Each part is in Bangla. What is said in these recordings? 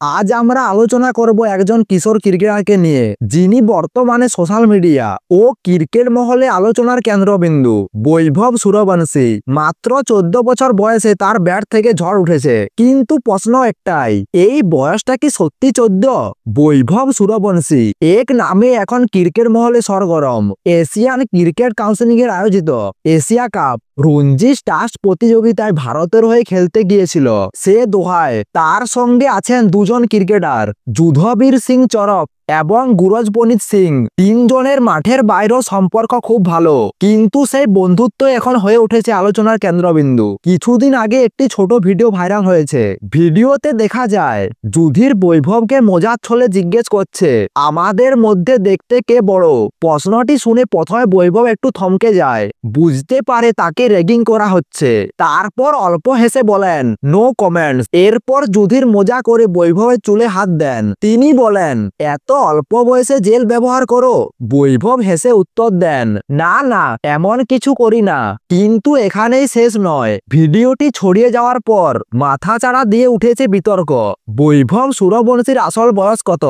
আজ আমরা আলোচনা করব একজন কিশোর ক্রিকেটারকে নিয়ে, যিনি বর্তমানে সোশ্যাল মিডিয়া ও ক্রিকেট মহলে আলোচনার কেন্দ্রবিন্দু। বৈভব সূর্যবংশী। মাত্র 14 বছর বয়সে তার ব্যাট থেকে ঝড় উঠেছে, কিন্তু প্রশ্ন একটাই, এই বয়সটা কি সত্যি 14? বৈভব সূর্যবংশী এক নামে এখন ক্রিকেট মহলে সরগরম। এশিয়ান ক্রিকেট কাউন্সিল এর আয়োজিত এশিয়া কাপ রঞ্জি স্টার্স প্রতিযোগিতায় ভারতের হয়ে খেলতে গিয়েছিল সে দোহায়। তার সঙ্গে আছেন দুজন ক্রিকেটার, যুধবীর সিং চরফ এবং গুরজপ্রীত সিং। তিনজনের মাঠের বাইরেও সম্পর্ক খুব ভালো, কিন্তু সেই বন্ধুত্ব এখন হয়ে উঠেছে আলোচনার কেন্দ্রবিন্দু। কিছুদিন আগে একটি ছোট ভিডিও ভাইরাল হয়েছে। ভিডিওতে দেখা যায় যুধির বৈভবকে মজার ছলে জিজ্ঞেস করছে, আমাদের মধ্যে দেখতে কে বড়? প্রশ্নটি শুনে প্রথমে বৈভব একটু থমকে যায়, বুঝতে পারে তাকে র্যাগিং করা হচ্ছে। তারপর অল্প হেসে বলেন, নো কমেন্টস। এরপর যুধির মজা করে বৈভবের চুলে হাত দেন। তিনি বলেন, এত অল্প বয়সে জেল ব্যবহার করো? বৈভব হেসে উত্তর দেন, না না, এমন কিছু করি না। কিন্তু এখানেই শেষ নয়। ভিডিওটি ছড়িয়ে যাওয়ার পর মাথাচাড়া দিয়ে উঠেছে বিতর্ক। বৈভব সূর্যবংশীর আসল বয়স কত?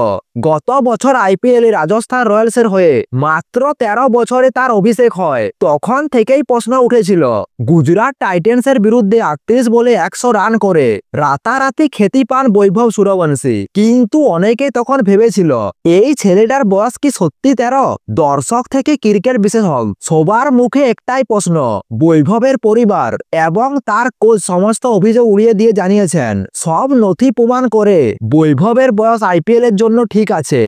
গত বছর আইপিএল এ রাজস্থান রয়্যালসের হয়ে মাত্র 13 বছরে তার অভিষেক হয়। তখন থেকেই প্রশ্ন উঠেছিল, গুজরাট টাইটেন্সের বিরুদ্ধে 38 বলে 100 রান করে রাতারাতি খ্যাতি পান বৈভব সূর্যবংশী। কিন্তু অনেকে তখন ভেবেছিল, এই ছেলেটার বয়স কি সত্যি 13? দর্শক থেকে ক্রিকেট বিশেষজ্ঞ সবার মুখে একটাই প্রশ্ন। বৈভবের পরিবার এবং তার কোচ সমস্ত অভিযোগ উড়িয়ে দিয়ে জানিয়েছেন, সব নথি প্রমাণ করে বৈভবের বয়স আইপিএল এর জন্য ঠিক আছে।